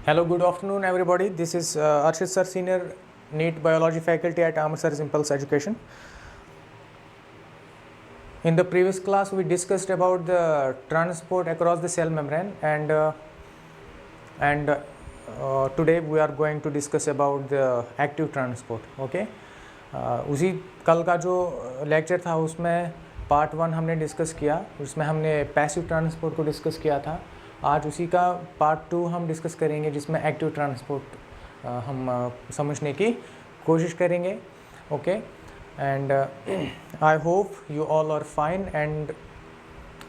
Hello, good afternoon, everybody. This is Arshit Sir, Senior NEET Biology Faculty at Amritsar's Impulse Education. In the previous class, we discussed about the transport across the cell membrane, and today we are going to discuss about the active transport. Okay. उसी कल का जो lecture था उसमें part 1 हमने discuss किया, उसमें हमने पैसिव ट्रांसपोर्ट को डिस्कस किया था. आज उसी का पार्ट 2 हम डिस्कस करेंगे जिसमें एक्टिव ट्रांसपोर्ट हम समझने की कोशिश करेंगे. Okay, and I hope you all are fine and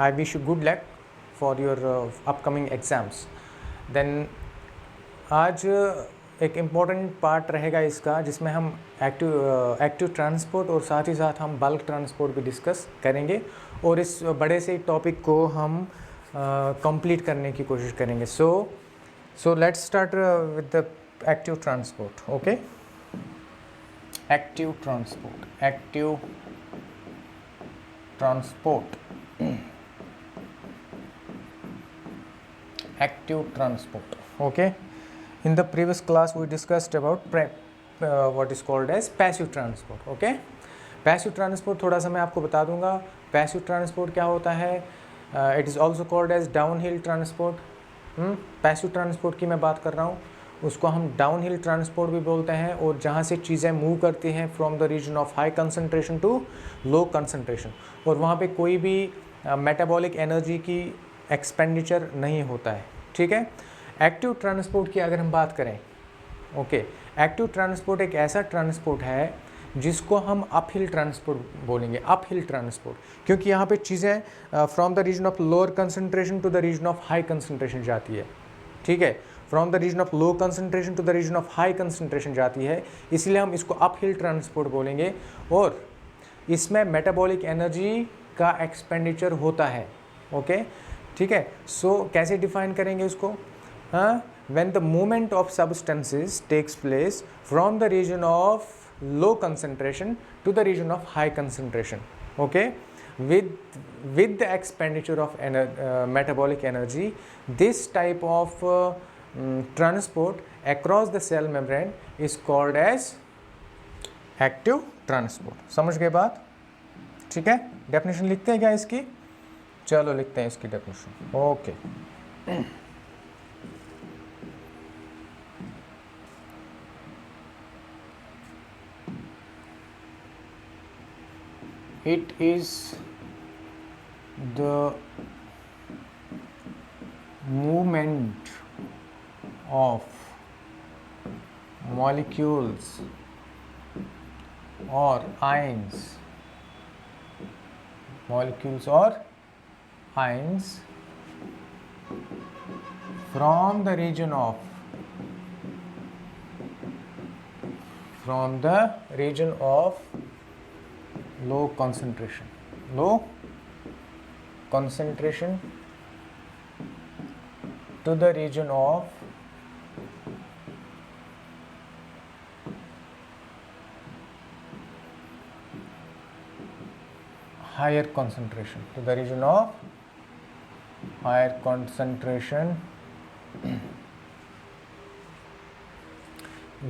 I wish you good luck for your upcoming exams. देन आज एक इम्पॉर्टेंट पार्ट रहेगा इसका जिसमें हम एक्टिव ट्रांसपोर्ट और साथ ही साथ हम बल्क ट्रांसपोर्ट भी डिस्कस करेंगे और इस बड़े से टॉपिक को हम कंप्लीट करने की कोशिश करेंगे. So let's start with the active transport. Okay, active transport. Okay, in the previous class we discussed about what is called as passive transport. Okay, passive transport थोड़ा सा मैं आपको बता दूंगा. passive transport क्या होता है? It is also called as downhill transport. passive transport की मैं बात कर रहा हूँ, उसको हम downhill transport भी बोलते हैं, और जहाँ से चीज़ें मूव करती हैं from the region of high concentration to low concentration, और वहाँ पे कोई भी metabolic energy की expenditure नहीं होता है. ठीक है. एक्टिव ट्रांसपोर्ट की अगर हम बात करें, ओके, एक्टिव ट्रांसपोर्ट एक ऐसा ट्रांसपोर्ट है जिसको हम अपहिल ट्रांसपोर्ट बोलेंगे. अपहिल ट्रांसपोर्ट क्योंकि यहाँ पे चीज़ें from the region of lower concentration to the region of high concentration जाती है. ठीक है, from the region of low concentration to the region of high concentration जाती है, इसलिए हम इसको अपहिल ट्रांसपोर्ट बोलेंगे. और इसमें मेटाबॉलिक एनर्जी का एक्सपेंडिचर होता है. ओके, ठीक है. सो कैसे डिफाइन करेंगे इसको? When the movement of substances takes place from the region of low concentration to the region of high concentration, okay, with the expenditure of metabolic energy, this type of transport across the cell membrane is called as active transport. समझ गए बात? ठीक है. Definition लिखते हैं क्या इसकी? चलो लिखते हैं इसकी definition. Okay, it is the movement of molecules or ions from the region of low concentration to the region of higher concentration,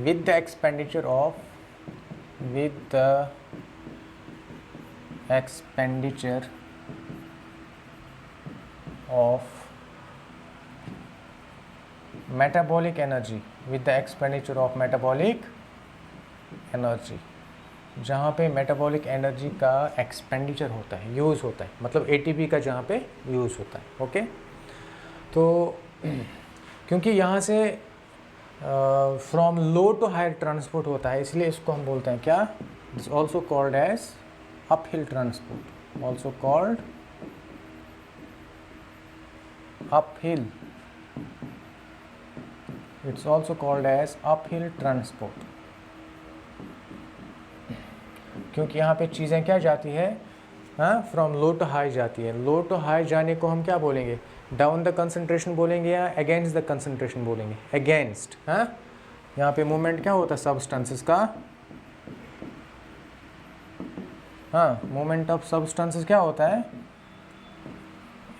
with the expenditure of metabolic energy, जहाँ पे मेटाबॉलिक एनर्जी का एक्सपेंडिचर होता है, use होता है, मतलब ATP का जहाँ पे यूज़ होता है. ओके, तो क्योंकि यहाँ से from low to higher transport होता है, इसलिए इसको हम बोलते हैं क्या? It's also called as uphill transport. It's also called as uphill transport. क्योंकि यहाँ पे चीज़ें क्या जाती है? फ्रॉम लो टू हाई जाती है. लो टू हाई जाने को हम क्या बोलेंगे? डाउन द कंसंट्रेशन बोलेंगे या अगेंस्ट द कंसंट्रेशन बोलेंगे? अगेंस्ट. यहाँ पे मूवमेंट क्या होता है सब्सटेंसेस का? मूवमेंट ऑफ सब्सटेंसेस क्या होता है?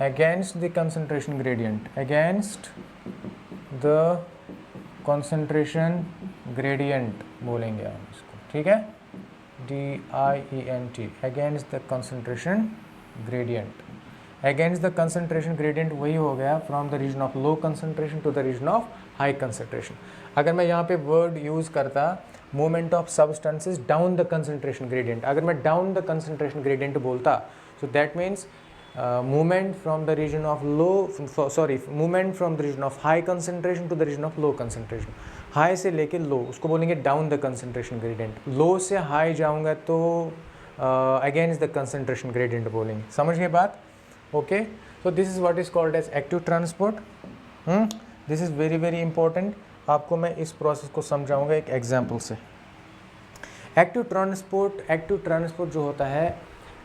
Against the concentration gradient, the concentration gradient बोलेंगे हम इसको, ठीक है, DIENT, against the concentration gradient. Against the concentration gradient वही हो गया from the region of low concentration to the region of high concentration. अगर मैं यहाँ पे वर्ड यूज़ करता movement of substances down the concentration gradient, अगर मैं डाउन द कंसंट्रेशन ग्रेडियंट बोलता so that means movement from the region of movement from the region of high concentration to the region of low concentration. High से लेके low उसको बोलेंगे down the concentration gradient. Low से high जाऊंगा तो against the concentration gradient बोलेंगे। समझ गए बात? Okay, so this is what is called as active transport. This is very very important. आपको मैं इस प्रोसेस को समझाऊंगा एक एग्जांपल से। एक्टिव ट्रांसपोर्ट जो होता है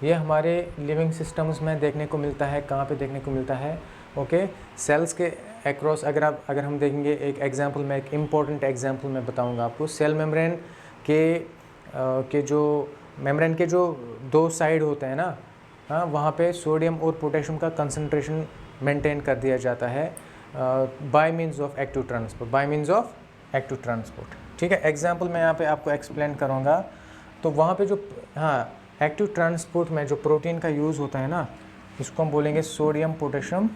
ये हमारे लिविंग सिस्टम्स में देखने को मिलता है। कहाँ पे देखने को मिलता है? ओके, सेल्स के अक्रॉस। अगर हम देखेंगे एक एग्जांपल में, एक इम्पॉर्टेंट एग्जांपल मैं बताऊंगा आपको। सेल मेम्ब्रेन के जो दो साइड होते हैं ना, हाँ, वहाँ पे सोडियम और पोटेशियम का कंसंट्रेशन मेंटेन कर दिया जाता है by means of active transport. ठीक है, एग्जांपल मैं यहाँ पे आपको एक्सप्लेन करूँगा। तो वहाँ पे जो एक्टिव ट्रांसपोर्ट में जो प्रोटीन का यूज़ होता है ना, इसको हम बोलेंगे सोडियम पोटेशियम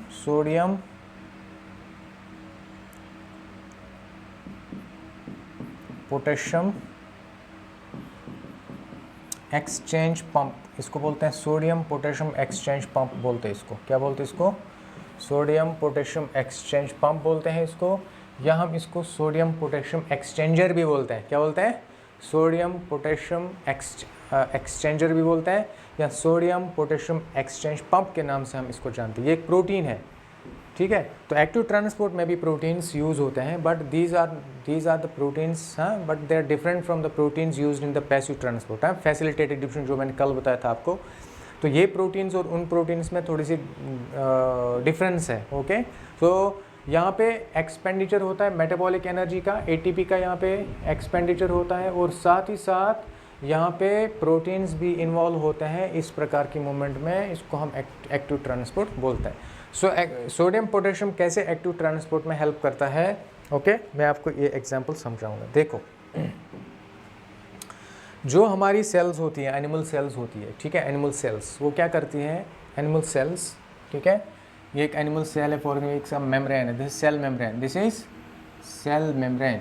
एक्सचेंज पंप, इसको बोलते हैं सोडियम पोटेशियम एक्सचेंज पंप बोलते हैं इसको। क्या बोलते हैं इसको? सोडियम पोटेशियम एक्सचेंज पंप बोलते हैं इसको, या हम इसको सोडियम पोटेशियम एक्सचेंजर भी बोलते हैं। क्या बोलते हैं? सोडियम पोटेशियम एक्सचेंजर भी बोलते हैं, या सोडियम पोटेशियम एक्सचेंज पंप के नाम से हम इसको जानते हैं। ये एक प्रोटीन है, ठीक है। तो एक्टिव ट्रांसपोर्ट में भी प्रोटीन्स यूज़ होते हैं, but these are the proteins, हाँ, but they are different from the proteins used in the passive transport. हाँ, फैसिलिटेटेड डिफरेंस जो मैंने कल बताया था आपको। तो ये प्रोटीन्स और उन प्रोटीन्स में थोड़ी सी डिफरेंस है। ओके, तो यहाँ पे एक्सपेंडिचर होता है मेटाबॉलिक एनर्जी का, ATP का यहाँ पे एक्सपेंडिचर होता है, और साथ ही साथ यहाँ पे प्रोटीन्स भी इन्वॉल्व होते हैं इस प्रकार की मूवमेंट में। इसको हम एक्टिव ट्रांसपोर्ट बोलते हैं। सोडियम पोटेशियम कैसे एक्टिव ट्रांसपोर्ट में हेल्प करता है? ओके, मैं आपको ये एग्जांपल समझाऊंगा। देखो, जो हमारी सेल्स होती है, एनिमल सेल्स होती है, ठीक है, एनिमल सेल्स वो क्या करती है? एनिमल सेल्स, ठीक है, ये एक एनिमल सेल है, फॉर एक मेम्ब्रेन है, this is cell membrane, this is cell membrane.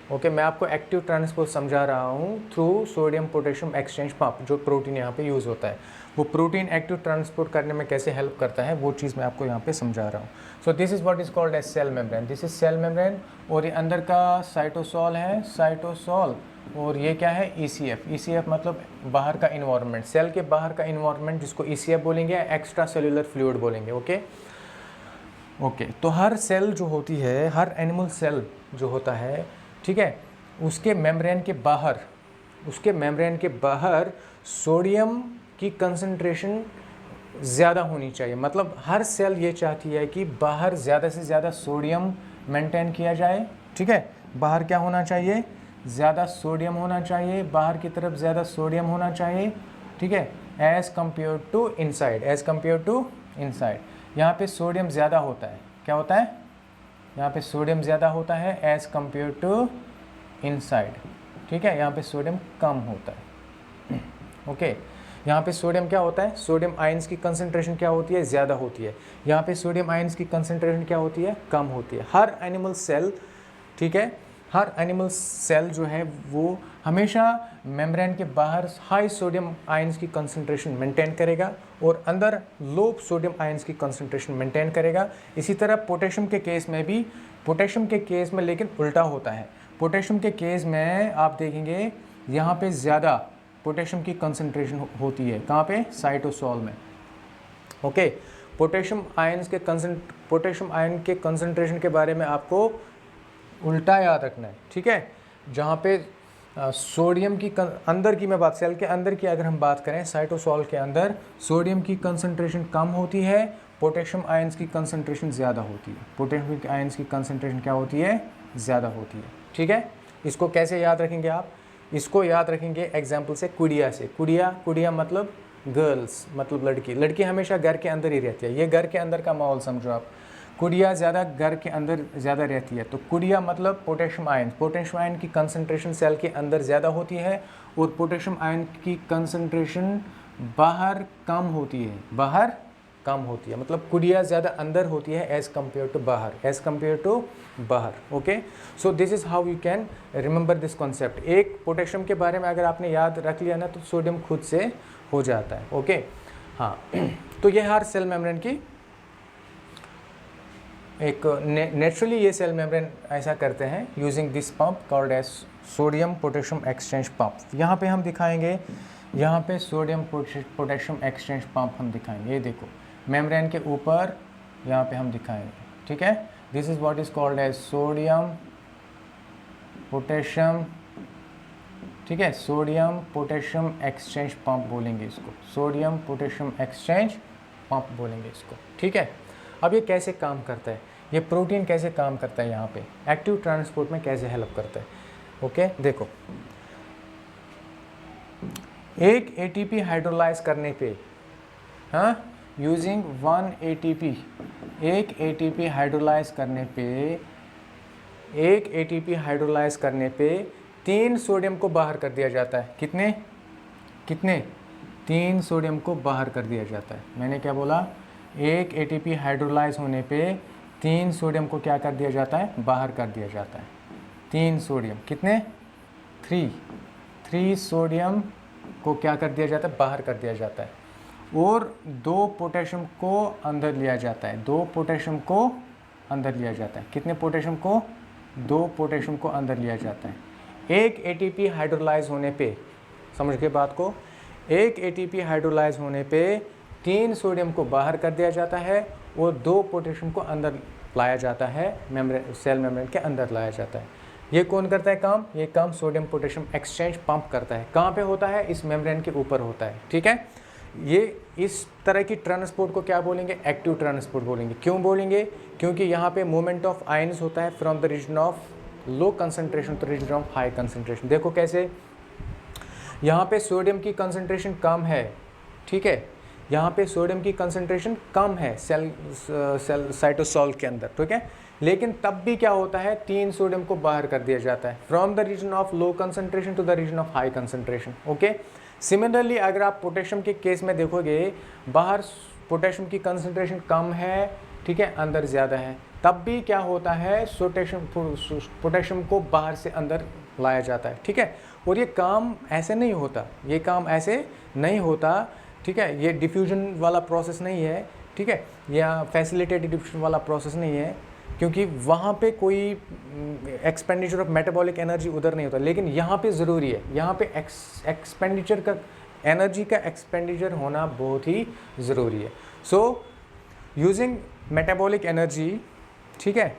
Okay, मैं आपको एक्टिव ट्रांसपोर्ट समझा रहा हूँ through sodium potassium exchange pump. जो प्रोटीन यहाँ पे यूज़ होता है, वो प्रोटीन एक्टिव ट्रांसपोर्ट करने में कैसे हेल्प करता है, वो चीज़ मैं आपको यहाँ पे समझा रहा हूँ। So this is what is called as cell membrane, this is cell membrane. और ये अंदर का साइटोसॉल है, साइटोसॉल, और ये क्या है? ECF मतलब बाहर का इन्वायरमेंट, सेल के बाहर का इन्वायरमेंट, जिसको ECF बोलेंगे, एक्स्ट्रा सेलुलर फ्लूइड बोलेंगे। ओके, तो हर सेल जो होती है, हर एनिमल सेल जो होता है, ठीक है, उसके मेम्ब्रेन के बाहर सोडियम की कंसंट्रेशन ज़्यादा होनी चाहिए। मतलब हर सेल ये चाहती है कि बाहर ज़्यादा से ज़्यादा सोडियम मेंटेन किया जाए, ठीक है। बाहर क्या होना चाहिए? ज़्यादा सोडियम होना चाहिए, बाहर की तरफ ज़्यादा सोडियम होना चाहिए, ठीक है, एज़ कम्पेयर टू इनसाइड। यहाँ पे सोडियम ज़्यादा होता है। क्या होता है? यहाँ पे सोडियम ज़्यादा होता है एज़ कम्पेयर टू इनसाइड, ठीक है। यहाँ पे सोडियम कम होता है। ओके, यहाँ पे सोडियम क्या होता है? सोडियम आयंस की कंसंट्रेशन क्या होती है? ज़्यादा होती है। यहाँ पे सोडियम आयंस की कंसंट्रेशन क्या होती है? कम होती है। हर एनिमल सेल, ठीक है, हर एनिमल सेल जो है वो हमेशा मेम्ब्रेन के बाहर हाई सोडियम आयंस की कंसंट्रेशन मेंटेन करेगा और अंदर लो सोडियम आयंस की कंसंट्रेशन मेंटेन करेगा। इसी तरह पोटेशियम के केस में लेकिन उल्टा होता है। पोटेशियम के केस में आप देखेंगे यहाँ पे ज़्यादा पोटेशियम की कंसंट्रेशन होती है। कहाँ पे? साइटोसॉल में। ओके, पोटेशियम आयन के कंसंट्रेशन के बारे में आपको उल्टा याद रखना है, ठीक है। जहाँ पे सोडियम की अंदर की मैं बात, सेल के अंदर की अगर हम बात करें, साइटोसॉल के अंदर सोडियम की कंसंट्रेशन कम होती है, पोटेशियम आयंस की कंसंट्रेशन ज़्यादा होती है। पोटेशियम आयंस की कंसंट्रेशन क्या होती है? ज़्यादा होती है, ठीक है। इसको कैसे याद रखेंगे आप? इसको याद रखेंगे एग्जाम्पल से, कुड़िया से। कुड़िया मतलब गर्ल्स, मतलब लड़की हमेशा घर के अंदर ही रहती है। ये घर के अंदर का माहौल समझो आप। कुड़िया ज़्यादा घर के अंदर ज़्यादा रहती है, तो कुड़िया मतलब पोटेशियम आयन। पोटेशियम आयन की कंसंट्रेशन सेल के अंदर ज़्यादा होती है और पोटेशियम आयन की कंसंट्रेशन बाहर कम होती है, बाहर कम होती है, मतलब कुड़िया ज़्यादा अंदर होती है एज़ कम्पेयर टू बाहर, एज़ कम्पेयर टू बाहर। Okay, so this is how you can remember this concept. एक पोटेशियम के बारे में अगर आपने याद रख लिया ना तो सोडियम खुद से हो जाता है। ओके, हाँ तो ये हर सेल मेम्ब्रेन की एक नेचुरली ये सेल मेम्ब्रेन ऐसा करते हैं using this pump called as sodium potassium exchange pump. यहाँ पे हम दिखाएंगे, यहाँ पे सोडियम पोटेशियम एक्सचेंज पंप हम दिखाएंगे। ये देखो मेम्ब्रेन के ऊपर यहाँ पे हम दिखाएंगे, ठीक है। This is what is called as sodium potassium, ठीक है, सोडियम पोटेशियम एक्सचेंज पंप बोलेंगे इसको, सोडियम पोटेशियम एक्सचेंज पंप बोलेंगे इसको, ठीक है। अब ये कैसे काम करता है, ये प्रोटीन कैसे काम करता है, यहाँ पे एक्टिव ट्रांसपोर्ट में कैसे हेल्प करता है। ओके, देखो एक एटीपी हाइड्रोलाइज करने पे, हाँ, यूजिंग 1 एटीपी, एक एटीपी हाइड्रोलाइज करने पे, एक एटीपी हाइड्रोलाइज करने पे 3 सोडियम को बाहर कर दिया जाता है। कितने कितने 3 सोडियम को बाहर कर दिया जाता है। मैंने क्या बोला, एक एटीपी हाइड्रोलाइज होने पे 3 सोडियम को क्या कर दिया जाता है, बाहर कर दिया जाता है। 3 सोडियम, कितने 3 सोडियम को क्या कर दिया जाता है, बाहर कर दिया जाता है। और 2 पोटेशियम को अंदर लिया जाता है, 2 पोटेशियम को अंदर लिया जाता है। कितने पोटेशियम को, 2 पोटेशियम को अंदर लिया जाता है। एक एटीपी हाइड्रोलाइज होने पे, समझ के बात को, एक एटीपी हाइड्रोलाइज होने पे 3 सोडियम को बाहर कर दिया जाता है और 2 पोटेशियम को अंदर लाया जाता है, मेम्ब्रेन, सेल मेम्ब्रेन के अंदर लाया जाता है। ये कौन करता है काम, ये काम सोडियम पोटेशियम एक्सचेंज पंप करता है। कहाँ पे होता है, इस मेम्ब्रेन के ऊपर होता है, ठीक है। ये इस तरह की ट्रांसपोर्ट को क्या बोलेंगे, एक्टिव ट्रांसपोर्ट बोलेंगे। क्यों बोलेंगे, क्योंकि यहाँ पे मूवमेंट ऑफ आयन्स होता है from the region of low concentration to region of high concentration. देखो कैसे, यहाँ पे सोडियम की कंसंट्रेशन कम है, ठीक है, यहाँ पे सोडियम की कंसंट्रेशन कम है सेल साइटोसॉल के अंदर, ठीक है। लेकिन तब भी क्या होता है, 3 सोडियम को बाहर कर दिया जाता है from the region of low concentration to the region of high concentration. Okay, similarly अगर आप पोटेशियम के केस में देखोगे, बाहर पोटेशियम की कंसंट्रेशन कम है, ठीक है, अंदर ज़्यादा है, तब भी क्या होता है, पोटेशियम को बाहर से अंदर लाया जाता है, ठीक है। और ये काम ऐसे नहीं होता, ये काम ऐसे नहीं होता, ठीक है। ये डिफ्यूजन वाला प्रोसेस नहीं है, ठीक है, या फैसिलिटेटेड डिफ्यूजन वाला प्रोसेस नहीं है, क्योंकि वहाँ पे कोई एक्सपेंडिचर ऑफ मेटाबॉलिक एनर्जी उधर नहीं होता। लेकिन यहाँ पे ज़रूरी है, यहाँ पे एक्सपेंडिचर का, एनर्जी का एक्सपेंडिचर होना बहुत ही ज़रूरी है। सो यूजिंग मेटाबॉलिक एनर्जी, ठीक है,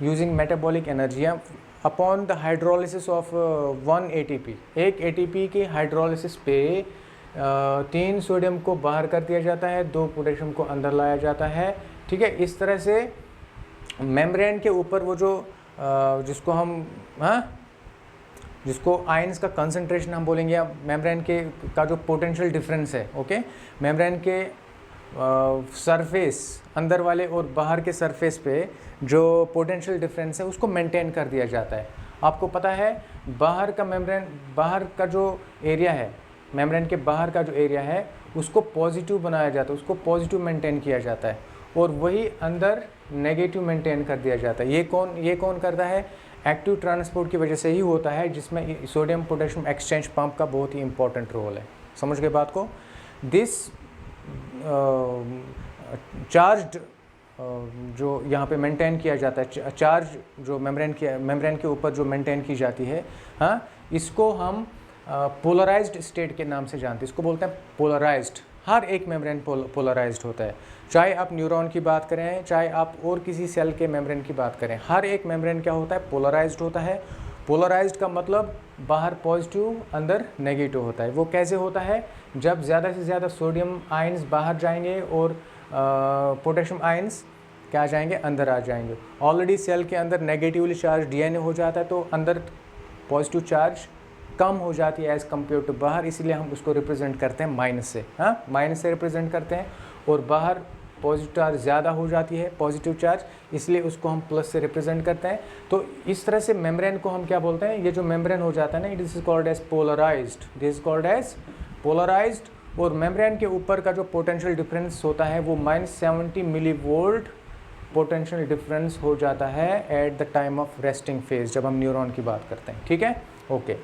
using metabolic energy upon the hydrolysis of 1 ATP, एक एटीपी के हाइड्रोलिसिस पे 3 सोडियम को बाहर कर दिया जाता है, 2 पोटेशियम को अंदर लाया जाता है, ठीक है। इस तरह से मेम्ब्रेन के ऊपर वो जो जिसको हम, हाँ, जिसको आयंस का कंसंट्रेशन हम बोलेंगे, या मेम्ब्रेन के का जो पोटेंशियल डिफरेंस है, ओके, मेम्ब्रेन के सरफेस, अंदर वाले और बाहर के सरफेस पे जो पोटेंशियल डिफरेंस है उसको मेंटेन कर दिया जाता है। आपको पता है बाहर का मेम्ब्रेन, बाहर का जो एरिया है, मेम्ब्रेन के बाहर का जो एरिया है उसको पॉजिटिव बनाया जाता है, उसको पॉजिटिव मेंटेन किया जाता है, और वही अंदर नेगेटिव मेंटेन कर दिया जाता है। ये कौन करता है, एक्टिव ट्रांसपोर्ट की वजह से ही होता है, जिसमें सोडियम पोटेशियम एक्सचेंज पंप का बहुत ही इंपॉर्टेंट रोल है। समझ गए बात को। दिस चार्ज्ड जो यहाँ पे मेंटेन किया जाता है, चार्ज जो मेम्ब्रेन के ऊपर जो मेंटेन की जाती है, हाँ, इसको हम पोलराइज्ड स्टेट के नाम से जानते हैं। इसको बोलते हैं पोलराइज्ड। हर एक मेम्ब्रेन पोलराइज्ड होता है, चाहे आप न्यूरॉन की बात करें, चाहे आप और किसी सेल के मेम्ब्रेन की बात करें, हर एक मेम्ब्रेन क्या होता है, पोलराइज्ड होता है। पोलराइज्ड का मतलब बाहर पॉजिटिव, अंदर नेगेटिव होता है। वो कैसे होता है, जब ज़्यादा से ज़्यादा सोडियम आयंस बाहर जाएंगे और पोटेशियम आयंस क्या जाएंगे, अंदर आ जाएंगे। ऑलरेडी सेल के अंदर नेगेटिवली चार्ज डीएनए हो जाता है, तो अंदर पॉजिटिव चार्ज कम हो जाती है एज़ कम्पेयर टू बाहर, इसलिए हम उसको रिप्रेजेंट करते हैं माइनस से, हाँ, माइनस से रिप्रेजेंट करते हैं। और बाहर पॉजिटिव चार्ज ज़्यादा हो जाती है, पॉजिटिव चार्ज, इसलिए उसको हम प्लस से रिप्रेजेंट करते हैं। तो इस तरह से मेम्ब्रेन को हम क्या बोलते हैं, ये जो मेम्ब्रेन हो जाता है ना, it is called as polarized, this is called as polarized. और मेम्ब्रेन के ऊपर का जो पोटेंशियल डिफरेंस होता है वो -70 मिली वोल्ट पोटेंशियल डिफरेंस हो जाता है at the time of resting phase, जब हम न्यूरॉन की बात करते हैं, ठीक है, ओके।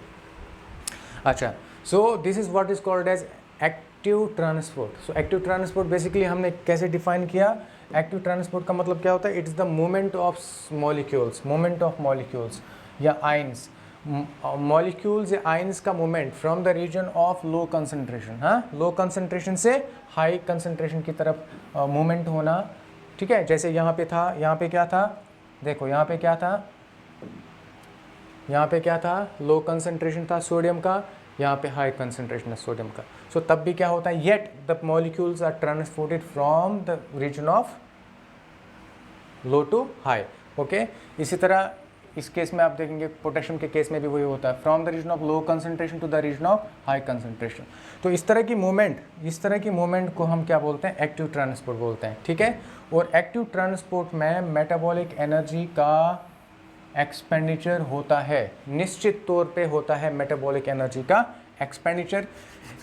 अच्छा, so this is what is called as active transport. So active transport basically हमने कैसे डिफाइन किया, एक्टिव ट्रांसपोर्ट का मतलब क्या होता है, it's the movement of molecules, movement of molecules या आइंस, मॉलिक्यूल्स या आइंस का movement from the region of low concentration, हाँ, लो कंसंट्रेशन से हाई कंसंट्रेशन की तरफ मूवमेंट होना, ठीक है। जैसे यहाँ पे था, यहाँ पे क्या था, देखो यहाँ पे क्या था, यहाँ पे क्या था, लो कंसंट्रेशन था सोडियम का, यहाँ पे हाई कंसंट्रेशन है सोडियम का। सो तब भी क्या होता है, yet the molecules are transported from the region of low to high, okay. इसी तरह इस केस में आप देखेंगे पोटेशियम के केस में भी वही होता है, from the region of low concentration to the region of high concentration. तो इस तरह की मूवमेंट, इस तरह की मूवमेंट को हम क्या बोलते हैं, एक्टिव ट्रांसपोर्ट बोलते हैं, ठीक है। और एक्टिव ट्रांसपोर्ट में मेटाबॉलिक एनर्जी का एक्सपेंडिचर होता है, निश्चित तौर पे होता है मेटाबॉलिक एनर्जी का एक्सपेंडिचर।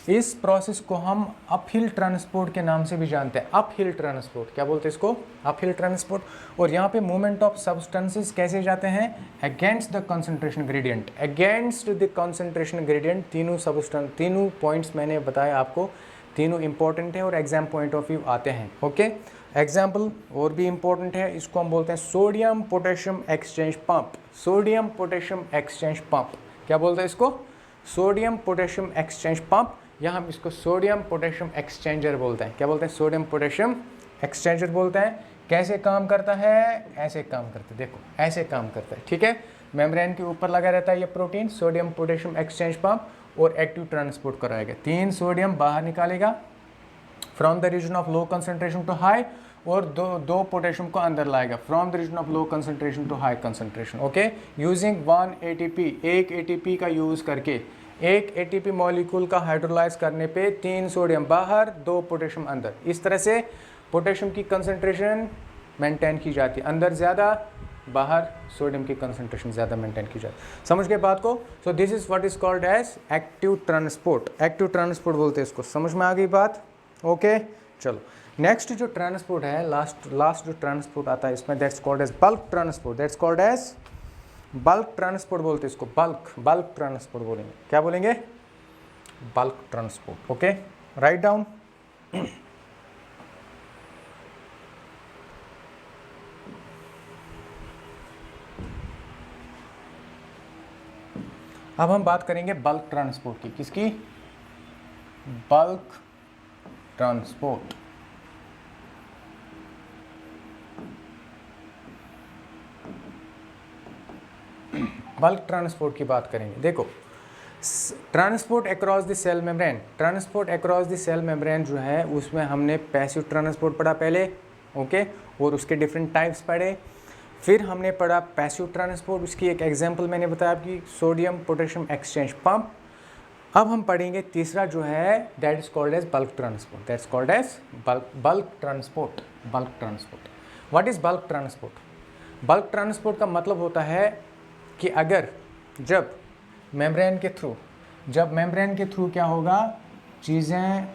इस प्रोसेस को हम अपहिल ट्रांसपोर्ट के नाम से भी जानते हैं, अपहिल ट्रांसपोर्ट, क्या बोलते हैं इसको, अपहिल ट्रांसपोर्ट। और यहाँ पे मूवमेंट ऑफ सब्सटेंसेस कैसे जाते हैं, against the concentration gradient, against the concentration gradient. तीनों सब्सटेंस, तीनों पॉइंट्स मैंने बताया आपको, तीनों इंपॉर्टेंट है और एग्जाम पॉइंट ऑफ व्यू आते हैं, ओके। एग्जाम्पल और भी इंपॉर्टेंट है, इसको हम बोलते हैं sodium potassium exchange pump, sodium potassium exchange pump, क्या बोलते हैं इसको, सोडियम पोटेशियम एक्सचेंज पंप, या हम इसको सोडियम पोटेशियम एक्सचेंजर बोलते हैं, क्या बोलते हैं, सोडियम पोटेशियम एक्सचेंजर बोलते हैं। कैसे काम करता है, ऐसे काम करता है, देखो ऐसे काम करता है, ठीक है। मेम्ब्रेन के ऊपर लगा रहता है ये protein, sodium potassium exchange pump, और एक्टिव ट्रांसपोर्ट कराएगा, 3 सोडियम बाहर निकालेगा from the region of low concentration to high, और दो पोटेशियम को अंदर लाएगा from the region of low concentration to high concentration, okay. Using 1 ATP, एक ATP का यूज करके, एक ATP मॉलिक्यूल का हाइड्रोलाइज करने पे 3 सोडियम बाहर, 2 पोटेशियम अंदर। इस तरह से पोटेशियम की कंसंट्रेशन मेंटेन की जाती है, अंदर ज़्यादा, बाहर सोडियम की कंसंट्रेशन ज़्यादा मेंटेन की जाती। समझ गए बात को। So this is what is called as active transport, active transport बोलते हैं इसको। समझ में आ गई बात, ओके। चलो नेक्स्ट जो ट्रांसपोर्ट है, लास्ट जो ट्रांसपोर्ट आता है इसमें, that's called as bulk transport, that's called as bulk transport बोलते हैं इसको, बल्क ट्रांसपोर्ट बोलेंगे, क्या बोलेंगे, bulk transport, okay. Right down. अब हम बात करेंगे बल्क ट्रांसपोर्ट की, किसकी, बल्क ट्रांसपोर्ट। बल्क ट्रांसपोर्ट की बात करेंगे। देखो, transport across the cell membrane, transport across the cell membrane जो है उसमें हमने पैसिव ट्रांसपोर्ट पढ़ा पहले, ओके, और उसके डिफरेंट टाइप्स पढ़े। फिर हमने पढ़ा पैसिव ट्रांसपोर्ट, उसकी एक एग्जांपल मैंने बताया आपकी, सोडियम पोटेशियम एक्सचेंज पंप। अब हम पढ़ेंगे तीसरा जो है, that is called as bulk transport, that's called as bulk transport, bulk transport. What is bulk transport? Bulk transport का मतलब होता है कि अगर जब मेम्ब्रेन के थ्रू क्या होगा, चीज़ें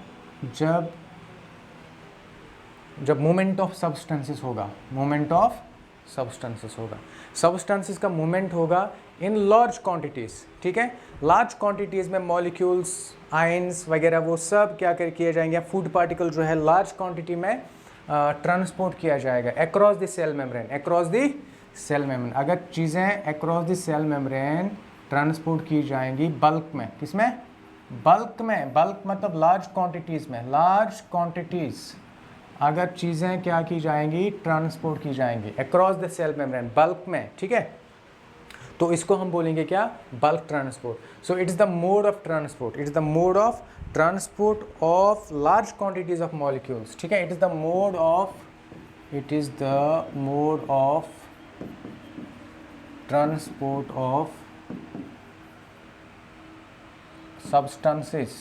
जब मूवमेंट ऑफ सब्सटेंसेस होगा, मूवमेंट ऑफ सब्सटेंसेस होगा, सब्सटेंसेस का मूवमेंट होगा इन लार्ज क्वांटिटीज़, ठीक है। लार्ज क्वांटिटीज़ में मॉलिक्यूल्स, आयंस वगैरह वो सब क्या किए जाएंगे, फूड पार्टिकल जो है लार्ज क्वांटिटी में ट्रांसपोर्ट किया जाएगा across the cell membrane, across the cell membrane. अगर चीज़ें across the cell membrane transport की जाएंगी बल्क में, किसमें, बल्क में, बल्क मतलब लार्ज क्वांटिटीज़ में, लार्ज क्वांटिटीज़ अगर चीज़ें क्या की जाएंगी, ट्रांसपोर्ट की जाएंगी across the cell membrane, bulk में, ठीक है, तो इसको हम बोलेंगे क्या, bulk transport. So it's the mode of transport, it's the mode of transport of large quantities of molecules, ठीक है। It is the mode of transport of substances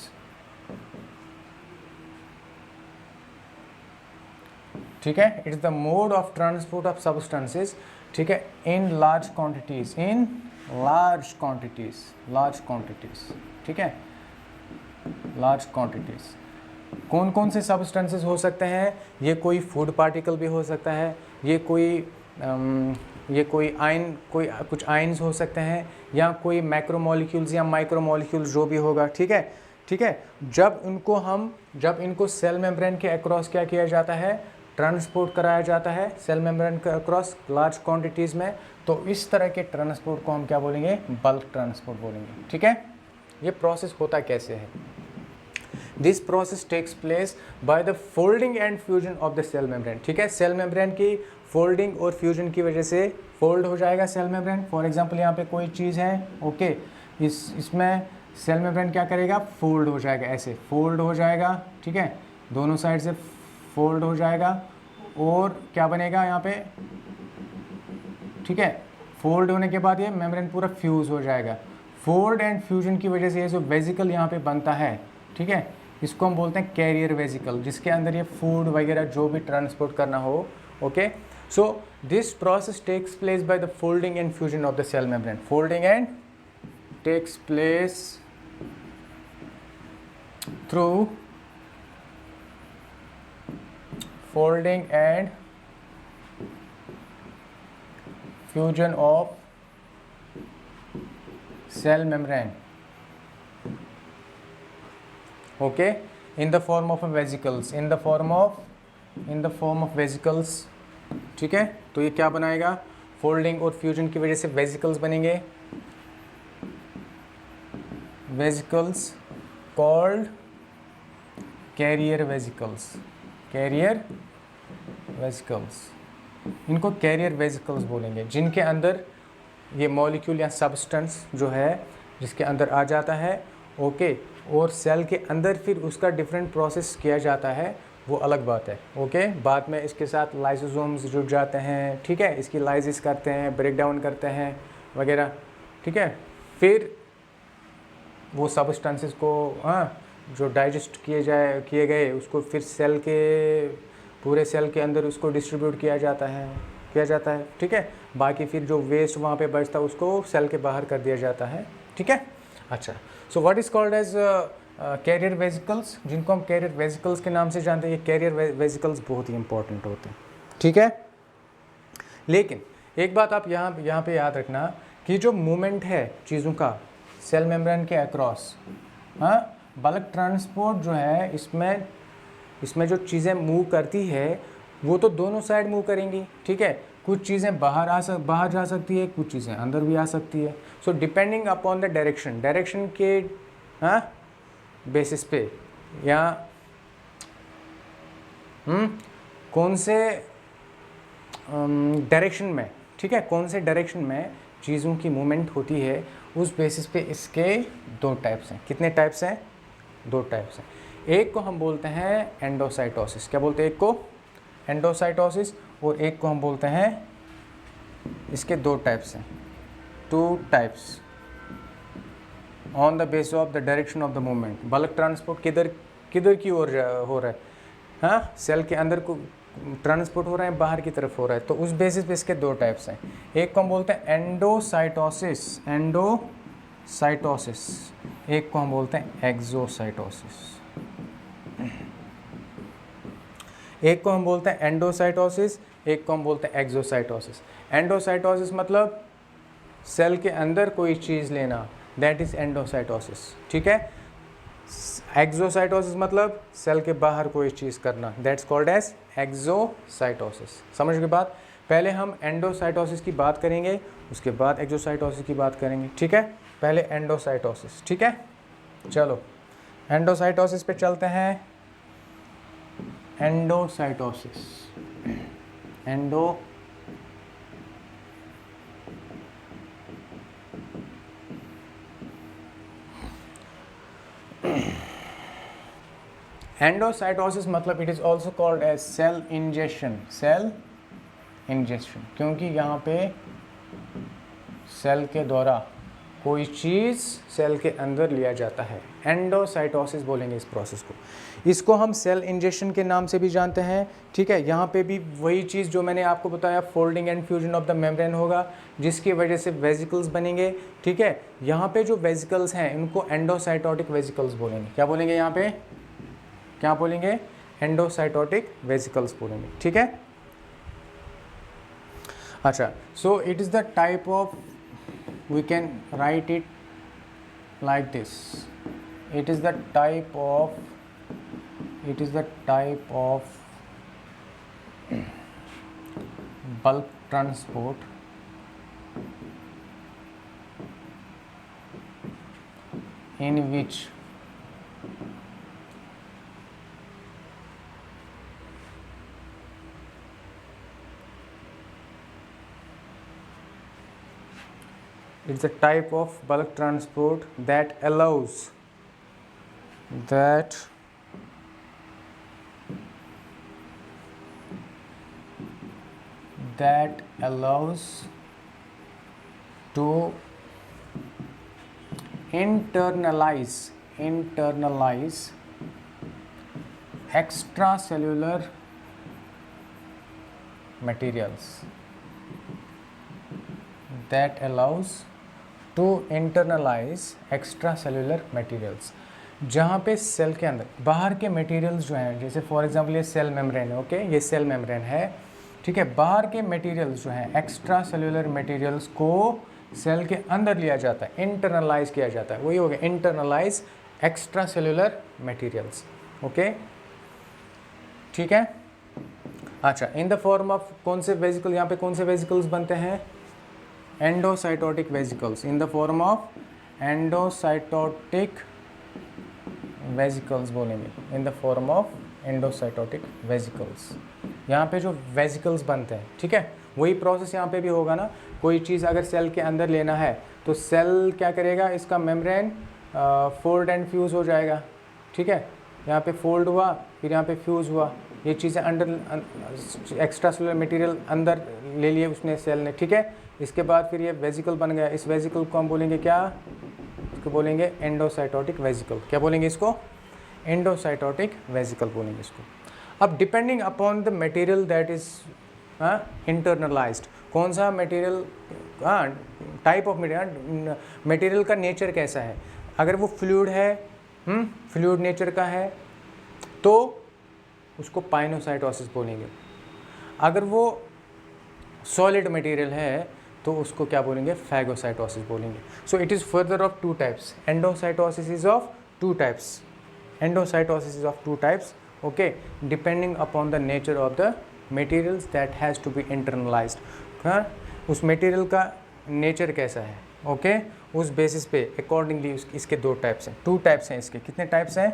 ठीक है, it is the mode of transport of substances, ठीक है, in large quantities, in large quantities, ठीक है, large quantities. कौन कौन से सब्सटेंसेस हो सकते हैं? ये कोई फूड पार्टिकल भी हो सकता है, ये कोई आयन, कोई कुछ आयन्स हो सकते हैं, या कोई मैक्रोमोलिक्यूल्स या माइक्रोमोलिक्यूल्स जो भी होगा, ठीक है, ठीक है। जब इनको सेल मेम्ब्रेन के अक्रॉस क्या किया जाता है, ट्रांसपोर्ट कराया जाता है सेल मेम्ब्रेन के अक्रॉस लार्ज क्वांटिटीज़ में, तो इस तरह के ट्रांसपोर्ट को हम क्या बोलेंगे? बल्क ट्रांसपोर्ट बोलेंगे, ठीक है। ये प्रोसेस होता कैसे है? This process takes place by the folding and fusion of the cell membrane, ठीक है। सेल मेम्ब्रेन की फोल्डिंग और फ्यूजन की वजह से फोल्ड हो जाएगा सेल मेम्ब्रेन। फॉर एग्जांपल यहाँ पे कोई चीज़ है, ओके, इसमें सेल मेम्ब्रेन क्या करेगा? फोल्ड हो जाएगा, ऐसे फोल्ड हो जाएगा, ठीक है, दोनों साइड से फोल्ड हो जाएगा, और क्या बनेगा यहाँ पे, ठीक है। फोल्ड होने के बाद ये मेम्ब्रेन पूरा फ्यूज़ हो जाएगा। फोल्ड एंड फ्यूजन की वजह से ये जो वेजिकल यहाँ पे बनता है, ठीक है, इसको हम बोलते हैं कैरियर वेजिकल, जिसके अंदर ये फूड वगैरह जो भी ट्रांसपोर्ट करना हो, okay. So this process takes place by the folding and fusion of the cell membrane. Folding and takes place through folding and fusion of cell membrane, okay, in the form of vesicles, in the form of vesicles, ठीक है। तो ये क्या बनाएगा? Folding और fusion की वजह से वेजिकल्स बनेंगे, vesicles called carrier vesicles, carrier vesicles, इनको कैरियर वेजिकल्स बोलेंगे, जिनके अंदर ये मॉलिक्यूल या सब्सटेंस जो है जिसके अंदर आ जाता है, ओके, और सेल के अंदर फिर उसका डिफरेंट प्रोसेस किया जाता है, वो अलग बात है, ओके। बाद में इसके साथ लाइसोसोम्स जुड़ जाते हैं, ठीक है, इसकी लाइसिस करते हैं, ब्रेक डाउन करते हैं वगैरह, ठीक है। फिर वो सब्सटेंसेस को जो डाइजेस्ट किए गए उसको फिर पूरे सेल के अंदर उसको डिस्ट्रीब्यूट किया जाता है, ठीक है। बाकी फिर जो वेस्ट वहाँ पे बचता है उसको सेल के बाहर कर दिया जाता है, ठीक है। अच्छा, so what is called as carrier vesicles, जिनको हम कैरियर वेजिकल्स के नाम से जानते हैं। ये कैरियर वेजिकल्स बहुत ही इंपॉर्टेंट होते हैं, ठीक है। लेकिन एक बात आप यहाँ पे याद रखना कि जो मूवमेंट है चीज़ों का सेल मेम्ब्रेन के अक्रॉस, बल्क ट्रांसपोर्ट जो है, इसमें जो चीज़ें मूव करती है वो तो दोनों साइड मूव करेंगी, ठीक है। कुछ चीज़ें बाहर जा सकती है, कुछ चीज़ें अंदर भी आ सकती है। So depending upon the direction के बेसिस पे, या कौन से डायरेक्शन में, ठीक है, कौन से डायरेक्शन में चीज़ों की मूवमेंट होती है, उस बेसिस पे इसके दो टाइप्स हैं। कितने टाइप्स हैं? दो टाइप्स हैं। एक को हम बोलते हैं एंडोसाइटोसिस, क्या बोलते हैं? एक को एंडोसाइटोसिस, और एक को हम बोलते हैं, इसके दो टाइप्स हैं, two types on the base of the direction of the movement. Bulk transport किधर की ओर हो रहा है, सेल के अंदर को ट्रांसपोर्ट हो रहा है, बाहर की तरफ हो रहा है, तो उस बेसिस पे इसके दो टाइप्स हैं। एक को हम बोलते हैं एंडोसाइटोसिस, एक को हम बोलते हैं एक्सोसाइटोसिस। एक को हम बोलते हैं एंडोसाइटोसिस, एक को हम बोलते हैं एक्सोसाइटोसिस। एंडोसाइटोसिस मतलब सेल के अंदर कोई चीज़ लेना, दैट इज एंडोसाइटोसिस, ठीक है। एक्सोसाइटोसिस मतलब सेल के बाहर कोई चीज़ करना, दैट्स कॉल्ड एज एक्सोसाइटोसिस। समझ के बाद पहले हम एंडोसाइटोसिस की बात करेंगे, उसके बाद एक्सोसाइटोसिस की बात करेंगे, ठीक है। पहले एंडोसाइटोसिस, ठीक है। चलो एंडोसाइटोसिस पे चलते हैं। एंडोसाइटोसिस, एंडोसाइटोसिस मतलब it is also called as cell injection, क्योंकि यहाँ पे सेल के द्वारा कोई चीज़ सेल के अंदर लिया जाता है। एंडोसाइटोसिस बोलेंगे इस प्रोसेस को। इसको हम सेल इंजेक्शन के नाम से भी जानते हैं, ठीक है। यहाँ पे भी वही चीज़ जो मैंने आपको बताया, folding and fusion of the membrane होगा, जिसकी वजह से वेजिकल्स बनेंगे, ठीक है। यहाँ पे जो वेजिकल्स हैं इनको एंडोसाइटोटिक वेजिकल्स बोलेंगे। क्या बोलेंगे यहाँ पे, क्या बोलेंगे, एंडोसाइटोटिक वेजिकल्स बोलेंगे, ठीक है। अच्छा, so it is the type of, we can write it like this, it is the type of bulk transport in which it's a type of bulk transport that allows to internalize extracellular materials, that allows to internalize extracellular materials, जहाँ पे cell के अंदर बाहर के materials जो हैं, जैसे for example ये सेल मेम्ब्रेन है, ओके, ये सेल मेम्ब्रेन है, ठीक है। बाहर के मटेरियल्स जो हैं, एक्स्ट्रा सेलुलर मटेरियल्स को सेल के अंदर लिया जाता है, इंटरनलाइज किया जाता है, वही हो गया internalize extracellular materials, okay, ठीक है। अच्छा, इन द फॉर्म ऑफ कौन से वेजिकल, यहाँ पे कौन से वेजिकल्स बनते हैं, endocytotic vesicles, in the form of endocytotic vesicles बोलेंगे, in the form of endocytotic vesicles. यहाँ पे जो वेजिकल्स बनते हैं, ठीक है, वही प्रोसेस यहाँ पे भी होगा ना। कोई चीज़ अगर सेल के अंदर लेना है तो सेल क्या करेगा, इसका मेम्ब्रेन फोल्ड एंड फ्यूज़ हो जाएगा, ठीक है। यहाँ पे फोल्ड हुआ, फिर यहाँ पे फ्यूज़ हुआ, ये चीज़ें अंदर एक्स्ट्रा सेलुलर मटेरियल अंदर ले लिए उसने सेल ने, ठीक है। इसके बाद फिर ये वेजिकल बन गया, इस वेजिकल को हम बोलेंगे क्या, इसको बोलेंगे एंडोसाइटोटिक वेजिकल। क्या बोलेंगे इसको, एंडोसाइटोटिक वेजिकल बोलेंगे इसको। अब depending upon the material that is internalised, कौन सा मटेरियल, टाइप ऑफ मटेरियल का नेचर कैसा है, अगर वो फ्लूइड है, फ्लूइड नेचर का है, तो उसको पाइनोसाइटोसिस बोलेंगे। अगर वो सॉलिड मटेरियल है तो उसको क्या बोलेंगे, फैगोसाइटोसिस बोलेंगे। So it is further of two types, endocytosis is of two types, endocytosis is of two types, okay, depending upon the nature of the materials that has to be internalized. हाँ, उस material का nature कैसा है, okay, उस basis पे accordingly इसके दो types हैं, टू टाइप्स हैं इसके। कितने टाइप्स हैं,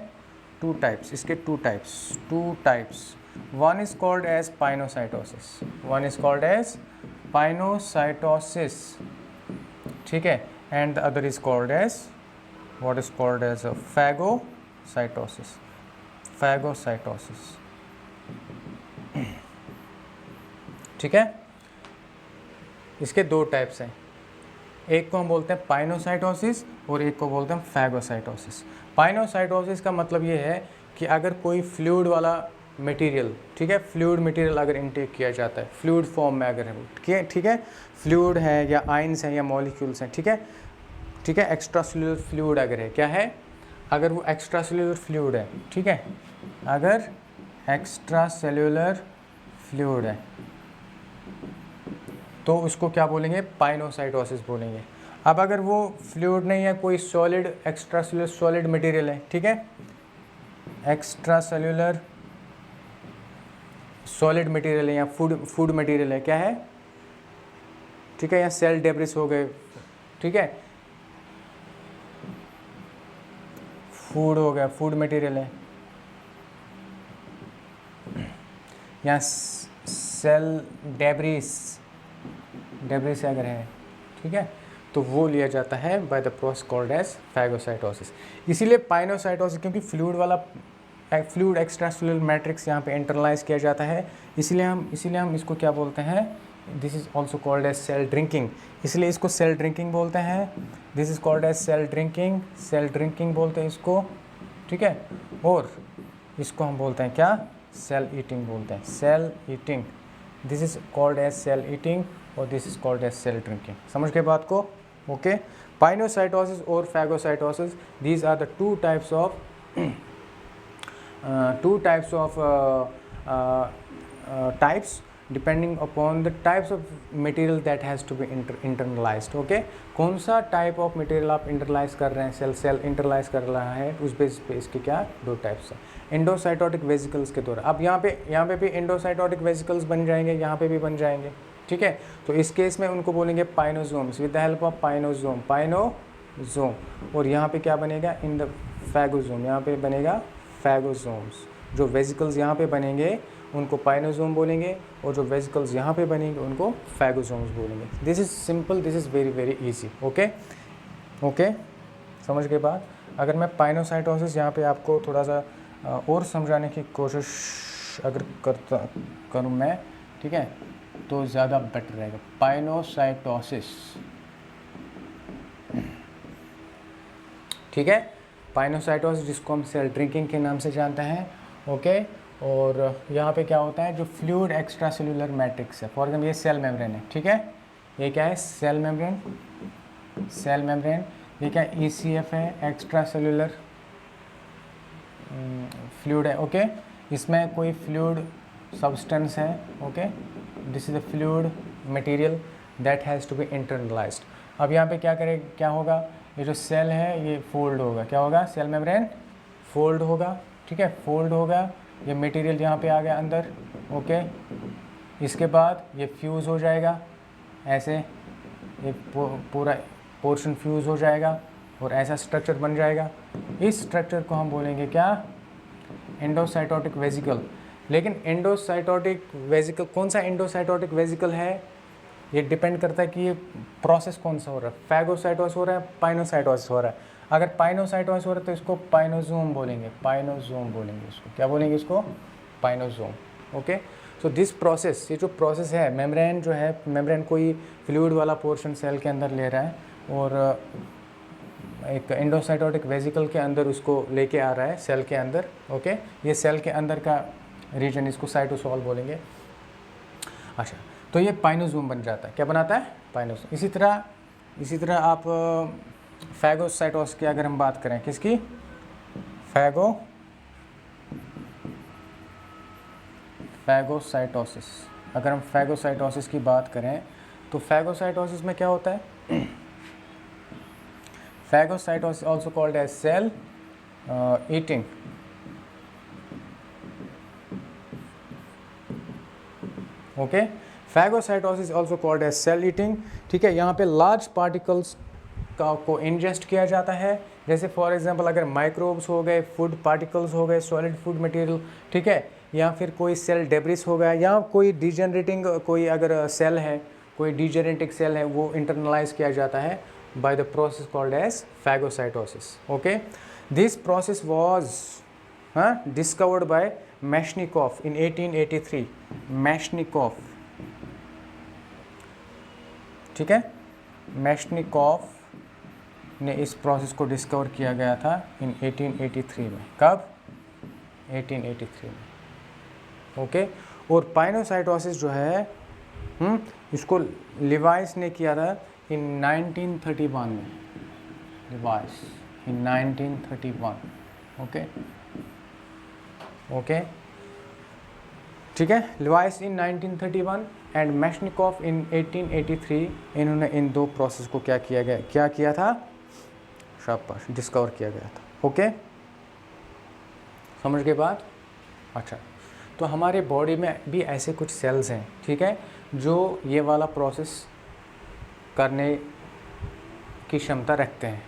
टू टाइप्स, इसके two types. One is called as pinocytosis, one is called as pinocytosis, ठीक है, and the other is called as, what is called as phagocytosis, phagocytosis, ठीक है। इसके दो टाइप्स हैं, एक को हम बोलते हैं पाइनोसाइटोसिस और एक को बोलते हैं फैगोसाइटोसिस। पाइनोसाइटोसिस का मतलब ये है कि अगर कोई फ्लूइड वाला मटेरियल, ठीक है, फ्लूइड मटेरियल अगर इनटेक किया जाता है, फ्लूइड फॉर्म में अगर है, ठीक है, फ्लूइड है या आयंस हैं या मॉलिक्यूल्स हैं, ठीक है, एक्स्ट्रा सेलुलर फ्लूइड अगर है, क्या है, अगर वो एक्स्ट्रा सेलुलर फ्लूइड है, ठीक है, अगर एक्स्ट्रा सेलुलर फ्लूइड है तो उसको क्या बोलेंगे, पाइनोसाइटोसिस बोलेंगे। अब अगर वो फ्लूइड नहीं है, कोई solid extra cellular solid material है, ठीक है, एक्स्ट्रा सेलुलर सॉलिड मटेरियल है या फूड मटेरियल है, क्या है, ठीक है, या सेल डेब्रिस हो गए, ठीक है, फूड हो गया, फूड मटेरियल है, या सेल डेब्रिस अगर है, ठीक है, तो वो लिया जाता है by the process called as phagocytosis. इसीलिए पाइनोसाइटोसिस, क्योंकि फ्लूइड वाला फ्लूइड एक्स्ट्रा सेलुलर मैट्रिक्स यहाँ पे इंटरनलाइज किया जाता है, इसीलिए हम इसको क्या बोलते हैं, this is also called as cell drinking, इसलिए इसको सेल ड्रिंकिंग बोलते हैं, this is called as cell drinking बोलते हैं इसको, ठीक है। और इसको हम बोलते हैं क्या, सेल ईटिंग बोलते हैं, cell eating. This is called as cell eating और this is called as cell drinking. समझ के बात को? ओके। पाइनोसाइटोसिस और phagocytosis, these are the two types of types depending upon the types of material that has to be internalized. okay, कौन सा type of material आप internalise कर रहे हैं, सेल इंटरलाइज कर रहा है, उस बेस पे इसके क्या दो टाइप्स हैं, एंडोसाइटोटिक वेसिकल्स के द्वारा। अब यहाँ पे भी एंडोसाइटोटिक वेसिकल्स बन जाएंगे, यहाँ पे भी बन जाएंगे, ठीक है। तो इस केस में उनको बोलेंगे पाइनोजोम्स, विद द हेल्प ऑफ पाइनोजोम। और यहाँ पे क्या बनेगा, इन द फैगोजोम, यहाँ पे बनेगा फैगोजोम्स। जो वेसिकल्स यहाँ पे बनेंगे उनको पाइनोजोम बोलेंगे और जो वेसिकल्स यहाँ पे बनेंगे उनको फैगोजोम्स बोलेंगे। This is simple, this is very very easy. Okay, समझ के बाद अगर मैं पाइनोसाइटोसिस यहाँ पे आपको थोड़ा सा और समझाने की कोशिश अगर करूँ मैं, ठीक है, तो ज़्यादा बेटर रहेगा। पाइनोसाइटोसिस, ठीक है, पाइनोसाइटोसिस जिसको हम सेल ड्रिंकिंग के नाम से जानते हैं। ओके, और यहाँ पे क्या होता है, जो फ्लूइड एक्स्ट्रा सेलुलर मैट्रिक्स है, फॉर एग्जाम्पल ये सेल मेम्ब्रेन है, ठीक है, ये क्या है, सेल मेम्ब्रेन। ये क्या ECF है, एक्स्ट्रा सेलुलर फ्लूइड है। ओके, इसमें कोई फ्लूइड सब्सटेंस है। Okay, this is the fluid material that has to be internalized. अब यहाँ पे क्या होगा, ये जो सेल है ये फोल्ड होगा, क्या होगा, सेल मेम्ब्रेन फोल्ड होगा, ठीक है, फोल्ड होगा, ये मटेरियल यहाँ पे आ गया अंदर। ओके, इसके बाद ये फ्यूज़ हो जाएगा, ऐसे ये पूरा पोर्शन फ्यूज़ हो जाएगा और ऐसा स्ट्रक्चर बन जाएगा। इस स्ट्रक्चर को हम बोलेंगे क्या, एंडोसाइटोटिक वेसिकल। लेकिन एंडोसाइटोटिक वेसिकल, कौन सा एंडोसाइटोटिक वेसिकल है, ये डिपेंड करता है कि ये प्रोसेस कौन सा हो रहा है, फैगोसाइटोसिस हो रहा है, पाइनोसाइटोसिस हो रहा है। अगर पाइनोसाइटोसिस हो रहा है तो इसको पाइनोजोम बोलेंगे, इसको क्या बोलेंगे, इसको पाइनोजोम। ओके, सो दिस प्रोसेस, ये जो प्रोसेस है, मेम्ब्रेन जो है, मेम्ब्रेन कोई फ्लूइड वाला पोर्शन सेल के अंदर ले रहा है और एक एंडोसाइटोटिक वेसिकल के अंदर उसको लेके आ रहा है सेल के अंदर। ओके, ये सेल के अंदर का रीजन, इसको साइटोसोल बोलेंगे। अच्छा, तो ये पाइनोजोम बन जाता है, क्या बनाता है, पाइनोजोम। इसी तरह आप फैगोसाइटोसिस की अगर हम बात करें, किसकी, फैगोसाइटोसिस, अगर हम फैगोसाइटोसिस की बात करें तो फैगोसाइटोसिस में क्या होता है, phagocytosis also called as cell eating. Okay, phagocytosis also called as cell eating, ठीक है। यहाँ पे लार्ज पार्टिकल्स को इंजेस्ट किया जाता है, जैसे फॉर एग्जांपल अगर माइक्रोब्स हो गए, फूड पार्टिकल्स हो गए, सॉलिड फूड मटेरियल, ठीक है, या फिर कोई सेल डेब्रिस हो गया, या कोई डिजेनरेटिंग कोई अगर सेल है, कोई डिजेनरेटिक सेल है, वो इंटरनलाइज किया जाता है by the process called as phagocytosis. Okay, this process was discovered by Metchnikoff in 1883। Metchnikoff, ठीक है, मैशनिकोव ने इस प्रोसेस को डिस्कवर किया गया था इन 1883 में। कब, 1883 में। ओके, और पाइनोसाइटोसिस जो है इसको लिवाइस ने किया था इन 1931 में, लिवाइस इन 1931। ओके, ठीक है, लिवाइस इन 1931 एंड मैशनिकोव इन 1883। इन्होंने इन दो प्रोसेस को क्या किया था, शाबाश, डिस्कवर किया गया था। ओके, समझ के बाद। अच्छा, तो हमारे बॉडी में भी ऐसे कुछ सेल्स हैं, ठीक है, जो ये वाला प्रोसेस करने की क्षमता रखते हैं,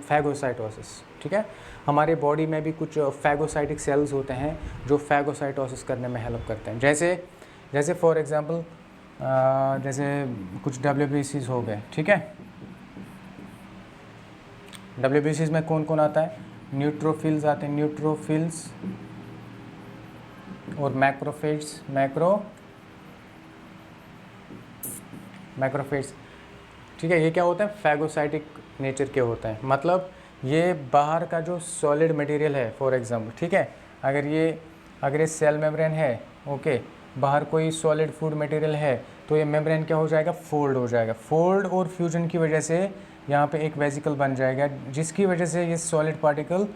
फैगोसाइटोसिस, ठीक है। हमारे बॉडी में भी कुछ फैगोसाइटिक सेल्स होते हैं जो फैगोसाइटोसिस करने में हेल्प करते हैं। जैसे फॉर एग्जांपल जैसे कुछ WBCs हो गए, ठीक है। WBCs में कौन कौन आता है, न्यूट्रोफिल्स आते हैं, न्यूट्रोफिल्स और मैक्रोफेज, ठीक है। ये क्या होता है, फैगोसाइटिक नेचर के होते हैं, मतलब ये बाहर का जो सॉलिड मटेरियल है, फॉर एग्जांपल, ठीक है, अगर ये सेल मेम्ब्रेन है, ओके, बाहर कोई सॉलिड फूड मटेरियल है, तो ये मेम्ब्रेन क्या हो जाएगा, फोल्ड हो जाएगा। फोल्ड और फ्यूजन की वजह से यहाँ पे एक वेसिकल बन जाएगा, जिसकी वजह से ये सॉलिड पार्टिकल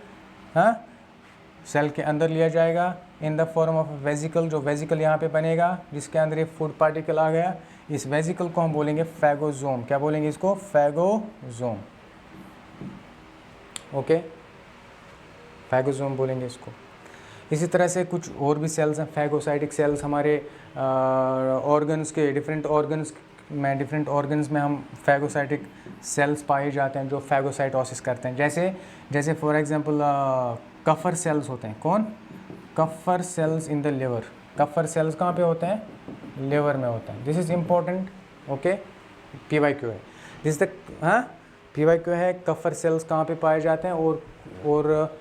सेल के अंदर लिया जाएगा इन द फॉर्म ऑफ वेसिकल। जो वेसिकल यहाँ पे बनेगा जिसके अंदर ये फूड पार्टिकल आ गया, इस वेसिकल को हम बोलेंगे फैगोसोम। क्या बोलेंगे इसको, फैगोसोम। ओके, फैगोसोम बोलेंगे इसको। इसी तरह से कुछ और भी सेल्स हैं, फैगोसाइटिक सेल्स हमारे ऑर्गन्स के डिफरेंट ऑर्गन्स में हम फैगोसाइटिक सेल्स पाए जाते हैं जो फैगोसाइटोसिस करते हैं। जैसे फॉर एग्जांपल कफर सेल्स होते हैं। कौन, Kupffer cells in the liver. Kupffer cells कहाँ पे होते हैं, लिवर में होते हैं। This is important, okay, PYQ है दिस द PYQ है। कफर सेल्स कहाँ पे पाए जाते हैं और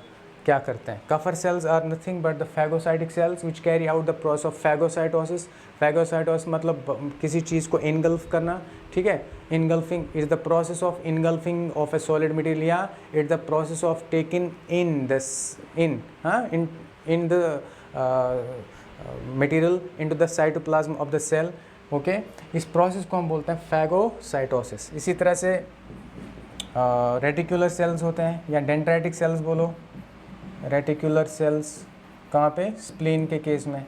क्या करते हैं। Kupffer cells are nothing but the phagocytic cells which carry out the process of phagocytosis. Phagocytosis मतलब किसी चीज़ को इनगल्फ करना, ठीक है। Engulfing is the process of engulfing of a solid material, या it the process of taking in the material into the cytoplasm of the cell, okay. इस process को हम बोलते हैं फैगोसाइटोसिस। इसी तरह से रेटिकुलर सेल्स होते हैं, या डेंड्राइटिक सेल्स बोलो। रेटिकुलर सेल्स कहाँ पे, स्प्लीन के केस में,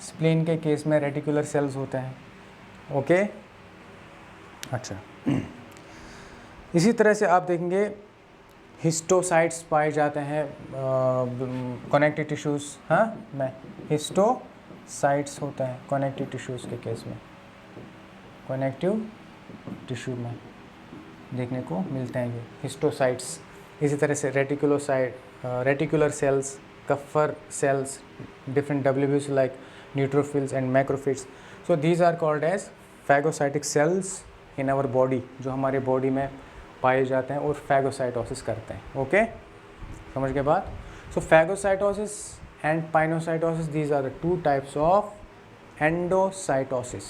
स्प्लीन के केस में रेटिकुलर सेल्स होते हैं, ओके। अच्छा, इसी तरह से आप देखेंगे हिस्टोसाइट्स पाए जाते हैं कनेक्टिव टिश्यूज़, में हिस्टोसाइट्स होते हैं कनेक्टिव टिश्यूज़ के केस में, कनेक्टिव टिश्यू में देखने को मिलते हैं ये हिस्टोसाइट्स। इसी तरह से reticular cells, Kupffer cells, different WBCs like neutrophils and macrophages. So these are called as phagocytic cells in our body, जो हमारे बॉडी में पाए जाते हैं और फैगोसाइटोसिस करते हैं, ओके। समझ के बाद, so phagocytosis and pinocytosis, these are the two types of endocytosis.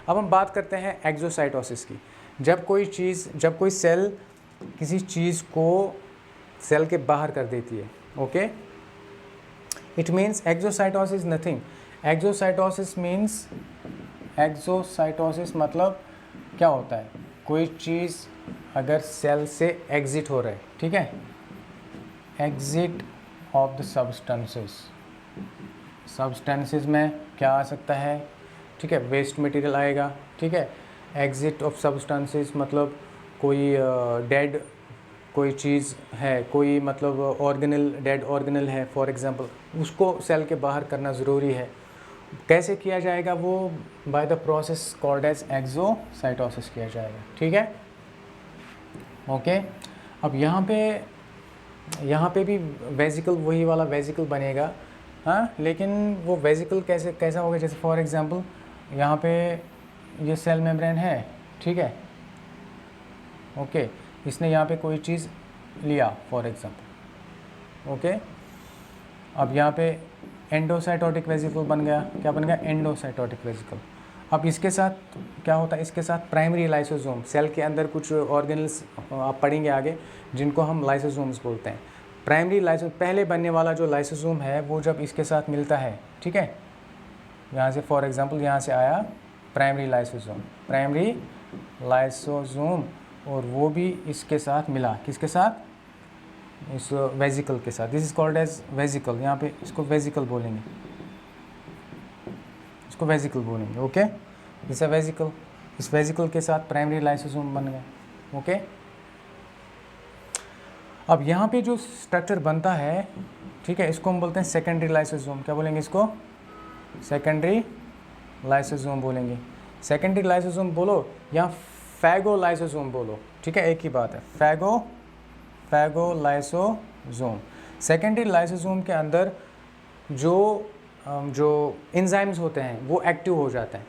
अब हम बात करते हैं एक्सोसाइटोसिस की। जब कोई सेल किसी चीज़ को सेल के बाहर कर देती है, okay. It means exocytosis nothing, exocytosis मतलब क्या होता है, कोई चीज़ अगर सेल से एग्जिट हो रहा है, ठीक है, एग्जिट ऑफ द सब्सटेंसेस में क्या आ सकता है, ठीक है, वेस्ट मटेरियल आएगा, ठीक है। एग्जिट ऑफ सब्सटेंसेस मतलब कोई डेड कोई चीज़ है, कोई मतलब डेड ऑर्गेनल है फॉर एग्जांपल, उसको सेल के बाहर करना ज़रूरी है। कैसे किया जाएगा वो, by the process called as exocytosis किया जाएगा, ठीक है, ओके। अब यहाँ पे भी वेसिकल, वही वाला वेसिकल बनेगा, लेकिन वो वेसिकल कैसा होगा, जैसे फॉर एग्जांपल यहाँ पे ये सेल मेम्ब्रेन है, ठीक है, ओके। इसने यहाँ पे कोई चीज़ लिया फॉर एग्जांपल, ओके। अब यहाँ पे एंडोसाइटोटिक वेसिकल बन गया, क्या बन गया, एंडोसाइटोटिक वेसिकल। अब इसके साथ क्या होता है, इसके साथ प्राइमरी लाइसोसोम, सेल के अंदर कुछ ऑर्गेनल्स आप पढ़ेंगे आगे जिनको हम लाइसोसोम्स बोलते हैं। प्राइमरी पहले बनने वाला जो लाइसोसोम है वो जब इसके साथ मिलता है, ठीक है, यहाँ से फॉर एग्जांपल यहाँ से आया प्राइमरी लाइसोसोम और वो भी इसके साथ मिला, किसके साथ, इस वेसिकल के साथ। This is called as vesicle, यहाँ पे इसको वेसिकल बोलेंगे, ओके। दिस इज वेसिकल, इस वेसिकल के साथ प्राइमरी लाइसोसोम बन गया, ओके। अब यहाँ पे जो स्ट्रक्चर बनता है, ठीक है, इसको हम बोलते हैं सेकेंडरी लाइसोसोम। क्या बोलेंगे इसको, सेकेंडरी लाइसोसोम बोलेंगे। सेकेंडरी लाइसोसोम बोलो या फैगोलाइसोसोम बोलो, ठीक है, एक ही बात है, फैगोलाइसोसोम। सेकेंडरी लाइसोसोम के अंदर जो एंजाइम्स होते हैं वो एक्टिव हो जाते हैं।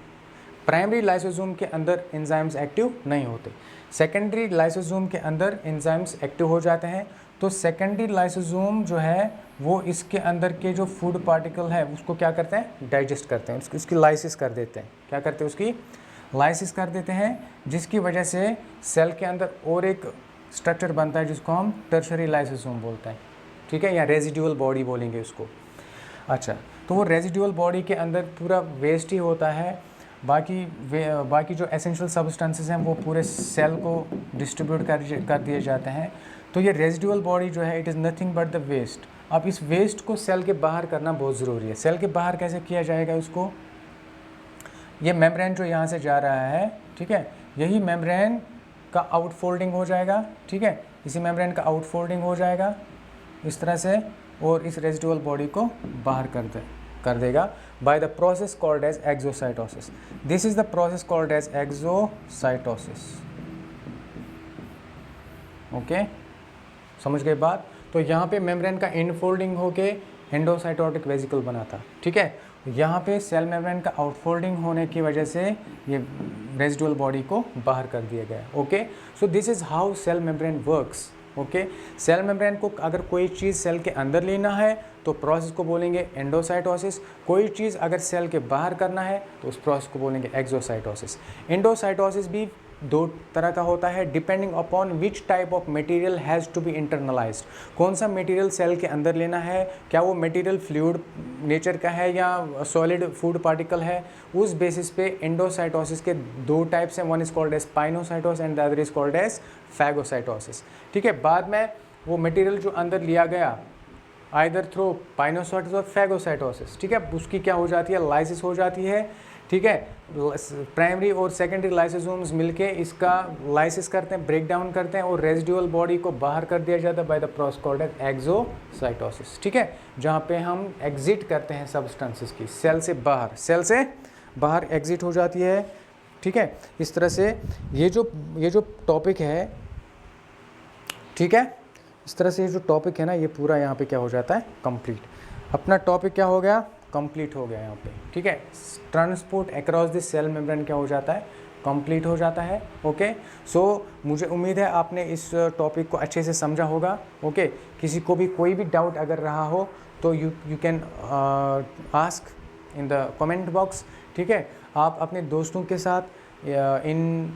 प्राइमरी लाइसोसोम के अंदर एंजाइम्स एक्टिव नहीं होते, सेकेंडरी लाइसोसोम के अंदर एंजाइम्स एक्टिव हो जाते हैं। तो सेकेंडरी लाइसोसोम जो है वो इसके अंदर के जो फूड पार्टिकल है उसको क्या करते हैं, डाइजेस्ट करते हैं, उसकी लाइसिस कर देते हैं। क्या करते हैं, उसकी लाइसिस कर देते हैं, जिसकी वजह से सेल के अंदर और एक स्ट्रक्चर बनता है जिसको हम टर्शरी लाइसोसोम बोलते हैं, ठीक है, या रेजिडुअल बॉडी बोलेंगे उसको। अच्छा, तो वो रेजिडुअल बॉडी के अंदर पूरा वेस्ट ही होता है, बाकी जो एसेंशियल सब्सटेंसेस हैं वो पूरे सेल को डिस्ट्रीब्यूट कर दिए जाते हैं। तो ये रेजिडुअल बॉडी जो है it is nothing but the waste. अब इस वेस्ट को सेल के बाहर करना बहुत ज़रूरी है। सेल के बाहर कैसे किया जाएगा उसको? ये मेम्ब्रेन जो यहाँ से जा रहा है, ठीक है, यही मेम्ब्रेन का आउटफोल्डिंग हो जाएगा, ठीक है, इसी मेम्ब्रेन का आउटफोल्डिंग हो जाएगा इस तरह से, और इस रेजिडुअल बॉडी को बाहर कर देगा by the process called as exocytosis. This is the process called as exocytosis. Okay, समझ गए बात? तो यहाँ पे मेम्ब्रेन का इनफोल्डिंग होके एंडोसाइटोटिक वेसिकल बना था, ठीक है। यहाँ पे सेल मेम्ब्रेन का आउटफोल्डिंग होने की वजह से ये रेजिडुअल बॉडी को बाहर कर दिया गया। Okay, so this is how cell membrane works. Okay, cell membrane को अगर कोई चीज़ सेल के अंदर लेना है तो प्रोसेस को बोलेंगे एंडोसाइटोसिस, कोई चीज़ अगर सेल के बाहर करना है तो उस प्रोसेस को बोलेंगे एक्सोसाइटोसिस। एंडोसाइटोसिस भी दो तरह का होता है, depending upon which type of material has to be internalized. कौन सा मटेरियल सेल के अंदर लेना है, क्या वो मटेरियल फ्लूइड नेचर का है या सॉलिड फूड पार्टिकल है, उस बेसिस पे एंडोसाइटोसिस के दो टाइप्स हैं, one is called as pinocytosis and the other is called as phagocytosis. ठीक है, बाद में वो मटेरियल जो अंदर लिया गया आइदर थ्रू पाइनोसाइटोसिस और फैगोसाइटोसिस, ठीक है, उसकी क्या हो जाती है, लाइसिस हो जाती है, ठीक है। प्राइमरी और सेकेंडरी लाइसोसोम्स मिलके इसका लाइसिस करते हैं, ब्रेक डाउन करते हैं और रेजिडुअल बॉडी को बाहर कर दिया जाता है by the process called as exocytosis, ठीक है, जहाँ पे हम एग्जिट करते हैं सब्सटेंसेस की सेल से बाहर एग्जिट हो जाती है, ठीक है। इस तरह से ये जो टॉपिक है, ठीक है, इस तरह से ये जो टॉपिक है ना, ये पूरा यहाँ पे क्या हो जाता है, कंप्लीट। अपना टॉपिक क्या हो गया, कंप्लीट हो गया यहाँ पे, ठीक है। Transport across the cell membrane क्या हो जाता है, कंप्लीट हो जाता है। ओके, सो मुझे उम्मीद है आपने इस टॉपिक को अच्छे से समझा होगा। ओके, किसी को भी कोई भी डाउट अगर रहा हो तो you can ask in the comment box, ठीक है। आप अपने दोस्तों के साथ इन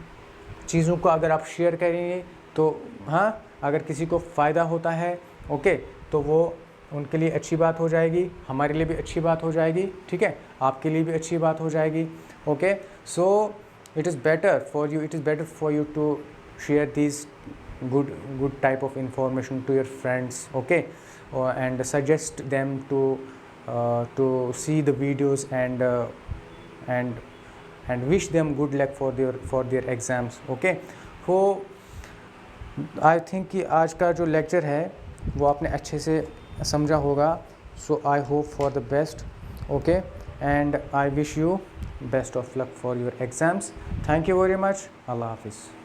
चीज़ों को अगर आप शेयर करेंगे तो हाँ, अगर किसी को फ़ायदा होता है, ओके, तो वो उनके लिए अच्छी बात हो जाएगी, हमारे लिए भी अच्छी बात हो जाएगी, ठीक है, आपके लिए भी अच्छी बात हो जाएगी। Okay, so it is better for you to share this good type of information to your friends, okay, and suggest them to see the videos and wish them good luck for their exams। okay, so I think कि आज का जो lecture है वो आपने अच्छे से समझा होगा। So I hope for the best, okay, and I wish you best of luck for your exams. Thank you very much. अल्लाह हाफिज़।